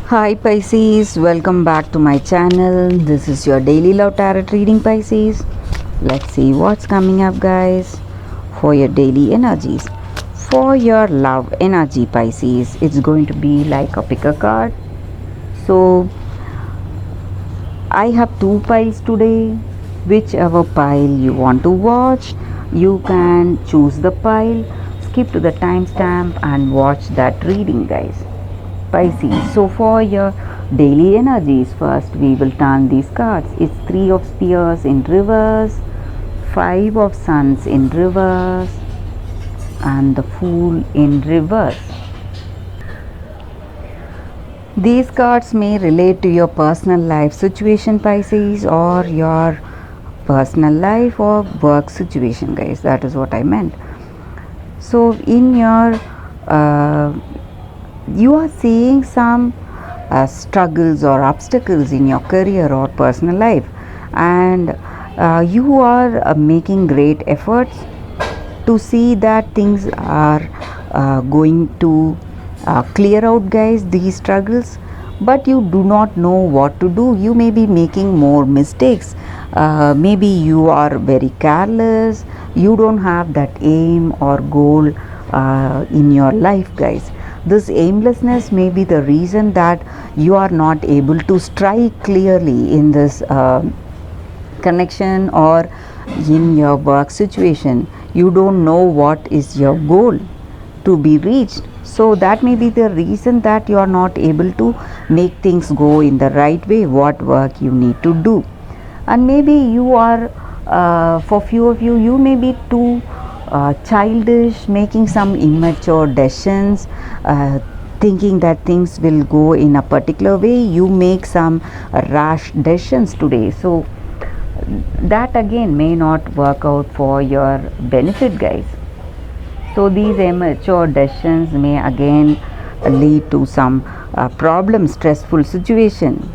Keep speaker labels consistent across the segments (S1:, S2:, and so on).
S1: Hi Pisces, welcome back to my channel. This is your daily love tarot reading, Pisces. Let's see what's coming up, guys, for your daily energies. For your love energy, Pisces, it's going to be like a pick a card. So I have two piles today. Whichever pile you want to watch, you can choose the pile, skip to the timestamp and watch that reading, guys. Pisces. So for your daily energies, first we will turn these cards. It's Three of Spears in reverse, Five of Suns in reverse, and the Fool in reverse. These cards may relate to your personal life situation, Pisces, or your personal life or work situation, guys. That is what I meant. So in your you are seeing some struggles or obstacles in your career or personal life, and you are making great efforts to see that things are going to clear out, guys, these struggles, but you do not know what to do. You may be making more mistakes. Maybe you are very careless. You don't have that aim or goal in your life, guys. This aimlessness may be the reason that you are not able to strike clearly in this connection or in your work situation. You don't know what is your goal to be reached. So that may be the reason that you are not able to make things go in the right way, what work you need to do. And maybe you are, for few of you, you may be too childish, making some immature decisions, thinking that things will go in a particular way. You make some rash decisions today. So that again may not work out for your benefit, guys. So these immature decisions may again lead to some problem, stressful situation,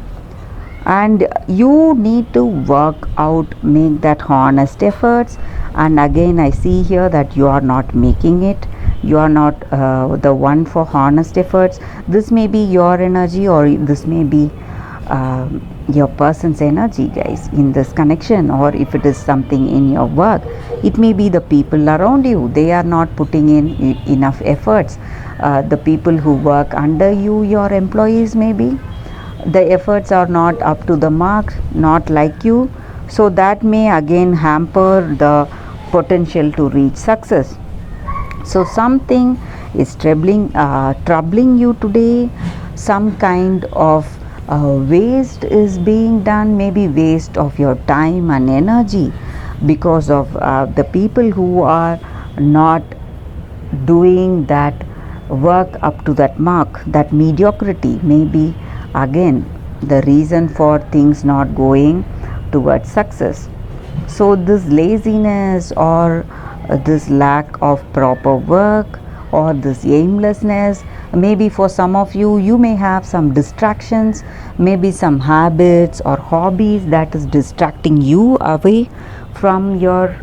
S1: and you need to work out, make that honest efforts. And again I see here that you are not making it. You are not the one for honest efforts. This may be your energy, or this may be your person's energy, guys, in this connection. Or if it is something in your work, it may be the people around you. They are not putting in enough efforts. The people who work under you, your employees, maybe the efforts are not up to the mark, not like you. So that may again hamper the potential to reach success. So something is troubling you today. Some kind of waste is being done, maybe waste of your time and energy, because of the people who are not doing that work up to that mark. That mediocrity may be again the reason for things not going towards success. So this laziness, or this lack of proper work, or this aimlessness, maybe for some of you, you may have some distractions, maybe some habits or hobbies that is distracting you away from your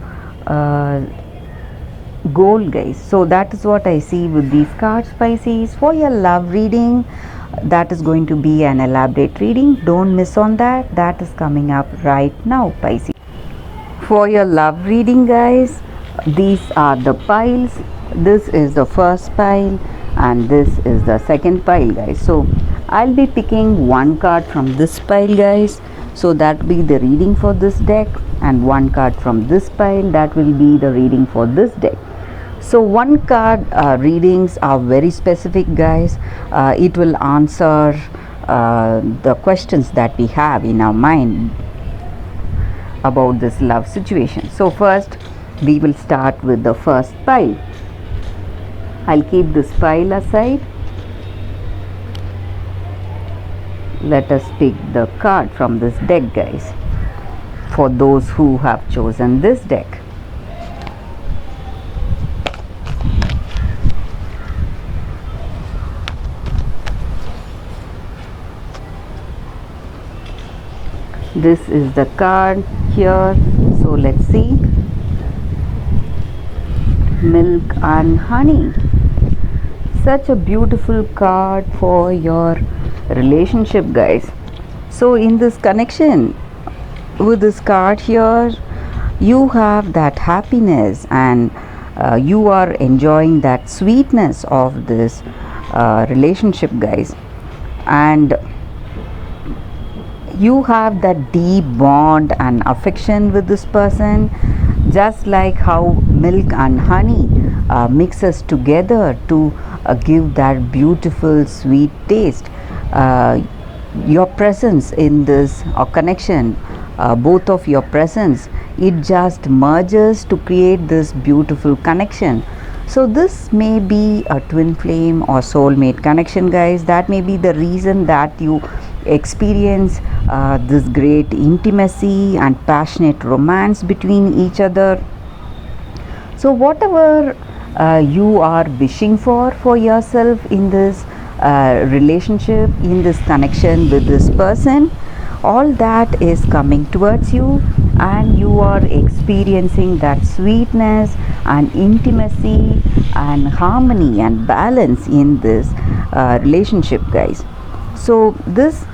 S1: goal, guys. So that is what I see with these cards, Pisces. For your love reading, that is going to be an elaborate reading. Don't miss on that. That is coming up right now, Pisces. For your love reading, guys, these are the piles. This is the first pile and this is the second pile, guys. So I'll be picking one card from this pile, guys. So that will be the reading for this deck, and one card from this pile, that will be the reading for this deck. So one card readings are very specific, guys. It will answer the questions that we have in our mind about this love situation. So first we will start with the first pile. I'll keep this pile aside. Let us pick the card from this deck, guys, for those who have chosen this deck. This is the card here. So let's see. Milk and honey. Such a beautiful card for your relationship, guys. So in this connection with this card here, you have that happiness, and you are enjoying that sweetness of this relationship, guys. And you have that deep bond and affection with this person, just like how milk and honey mixes together to give that beautiful sweet taste. Your presence in this connection, both of your presence, it just merges to create this beautiful connection. So this may be a twin flame or soulmate connection, guys. That may be the reason that you experience this great intimacy and passionate romance between each other. So whatever you are wishing for yourself in this relationship, in this connection with this person, all that is coming towards you, and you are experiencing that sweetness and intimacy and harmony and balance in this relationship, guys. So this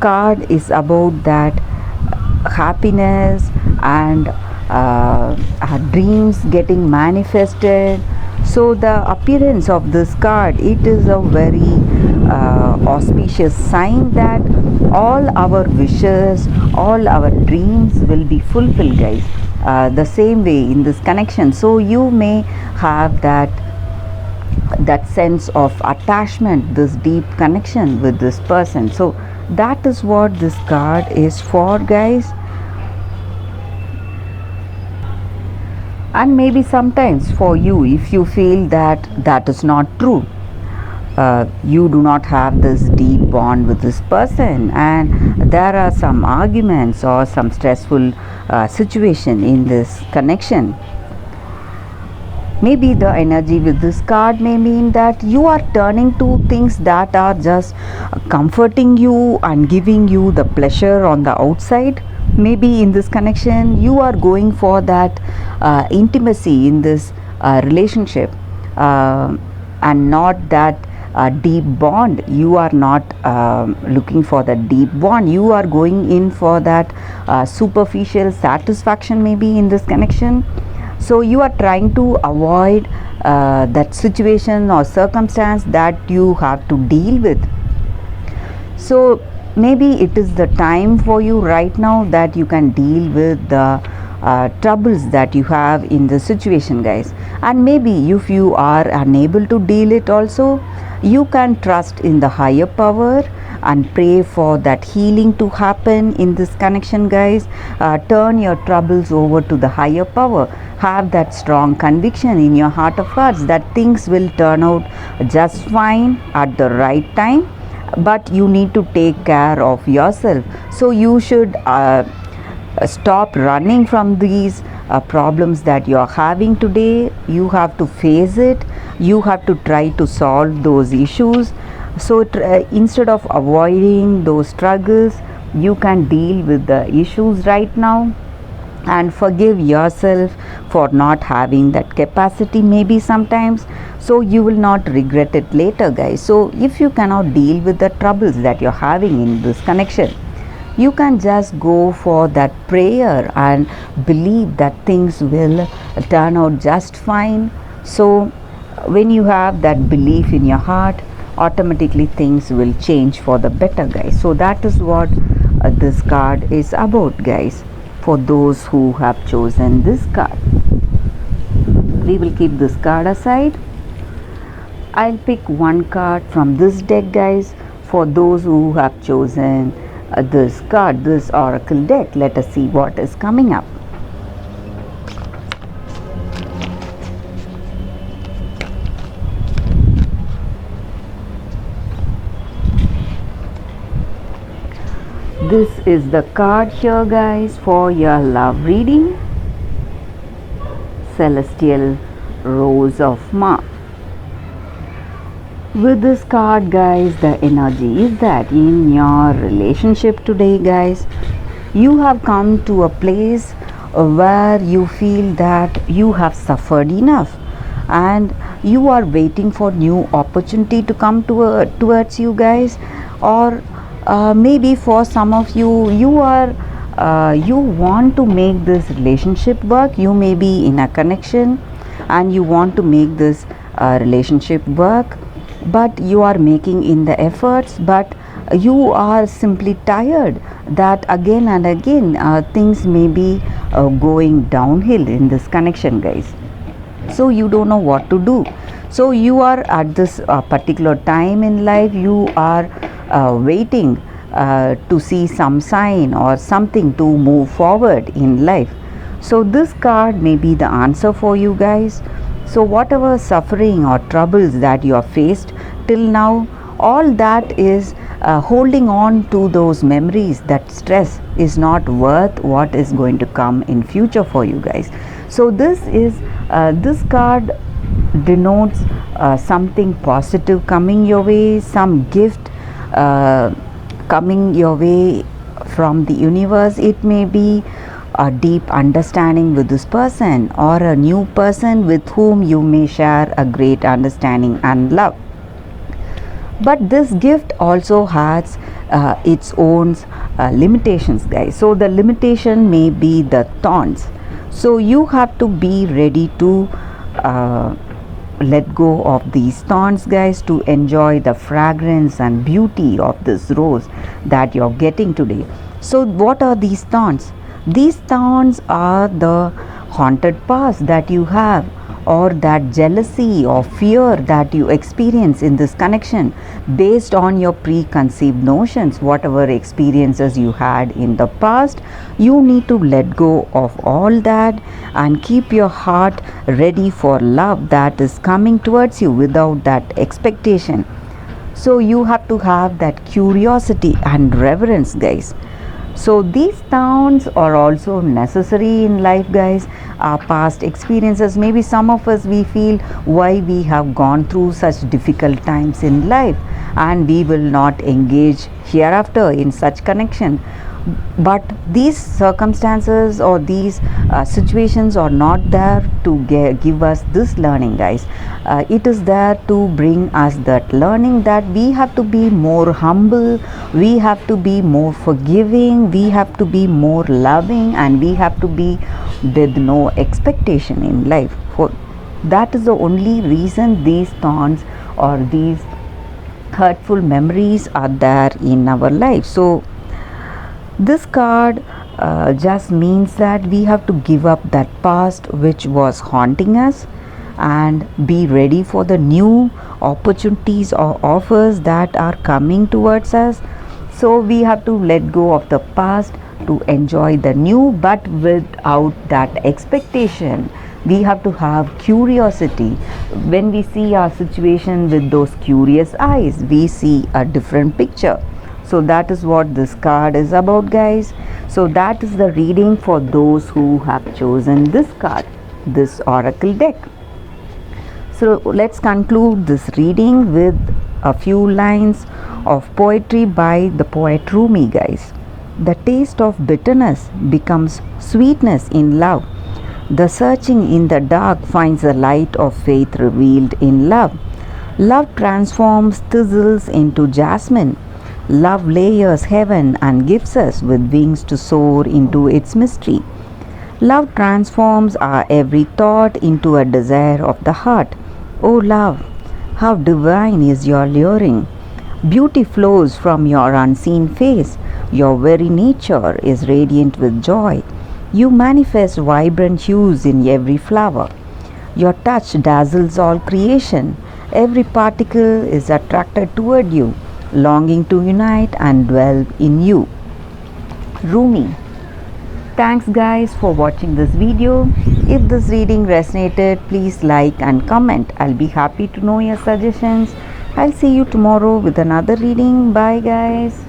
S1: card is about that happiness and dreams getting manifested. So the appearance of this card, it is a very auspicious sign that all our wishes, all our dreams will be fulfilled, guys. The same way in this connection, so you may have that sense of attachment, this deep connection with this person. So that is what this card is for, guys. And maybe sometimes for you, if you feel that that is not true, you do not have this deep bond with this person, and there are some arguments or some stressful situation in this connection, maybe the energy with this card may mean that you are turning to things that are just comforting you and giving you the pleasure on the outside. Maybe in this connection you are going for that intimacy in this relationship, and not that deep bond. You are not looking for the deep bond. You are going in for that superficial satisfaction maybe in this connection. So you are trying to avoid that situation or circumstance that you have to deal with. So maybe it is the time for you right now that you can deal with the troubles that you have in the situation, guys. And maybe if you are unable to deal it also, you can trust in the higher power and pray for that healing to happen in this connection, guys. Turn your troubles over to the higher power. Have that strong conviction in your heart of hearts that things will turn out just fine at the right time, but you need to take care of yourself. So you should stop running from these problems that you are having today. You have to face it. You have to try to solve those issues. So instead of avoiding those struggles, you can deal with the issues right now and forgive yourself for not having that capacity maybe sometimes, so you will not regret it later, guys. So if you cannot deal with the troubles that you're having in this connection, you can just go for that prayer and believe that things will turn out just fine. So when you have that belief in your heart, automatically things will change for the better, guys. So that is what this card is about, guys. For those who have chosen this card, we will keep this card aside. I'll pick one card from this deck, guys. For those who have chosen this card, this oracle deck, let us see what is coming up. This is the card here, guys, for your love reading. Celestial Rose of Mars. With this card, guys, the energy is that in your relationship today, guys, you have come to a place where you feel that you have suffered enough and you are waiting for new opportunity to come towards you, guys, or maybe for some of you, you want to make this relationship work. You may be in a connection and you want to make this relationship work, but you are making in the efforts, but you are simply tired that again and again things may be going downhill in this connection, guys. So you don't know what to do. So you are at this particular time in life, you are waiting to see some sign or something to move forward in life. So this card may be the answer for you guys. So whatever suffering or troubles that you have faced till now, all that is holding on to those memories. That stress is not worth what is going to come in future for you guys. So this card denotes something positive coming your way, some gift coming your way from the universe. It may be a deep understanding with this person, or a new person with whom you may share a great understanding and love. But this gift also has its own limitations, guys. So the limitation may be the thorns. So you have to be ready to let go of these thorns, guys, to enjoy the fragrance and beauty of this rose that you're getting today. So what are these thorns? These thorns are the haunted past that you have, or that jealousy or fear that you experience in this connection based on your preconceived notions. Whatever experiences you had in the past, you need to let go of all that and keep your heart ready for love that is coming towards you without that expectation. So you have to have that curiosity and reverence, guys. So these thorns are also necessary in life, guys. Our past experiences, maybe some of us, we feel why we have gone through such difficult times in life and we will not engage hereafter in such connection. But these circumstances or these situations are not there to give us this learning, guys. It is there to bring us that learning that we have to be more humble, we have to be more forgiving, we have to be more loving, and we have to be with no expectation in life. For that is the only reason these thorns or these hurtful memories are there in our life. So this card just means that we have to give up that past which was haunting us and be ready for the new opportunities or offers that are coming towards us. So we have to let go of the past to enjoy the new, but without that expectation. We have to have curiosity. When we see our situation with those curious eyes, we see a different picture. So that is what this card is about, guys. So that is the reading for those who have chosen this card, this oracle deck. So let's conclude this reading with a few lines of poetry by the poet Rumi, guys. The taste of bitterness becomes sweetness in love. The searching in the dark finds the light of faith revealed in love. Love transforms thistles into jasmine. Love layers heaven and gives us with wings to soar into its mystery. Love transforms our every thought into a desire of the heart. O love, how divine is your luring! Beauty flows from your unseen face. Your very nature is radiant with joy. You manifest vibrant hues in every flower. Your touch dazzles all creation. Every particle is attracted toward you, longing to unite and dwell in you. Rumi. Thanks, guys, for watching this video. If this reading resonated, please like and comment. I'll be happy to know your suggestions. I'll see you tomorrow with another reading. Bye, guys.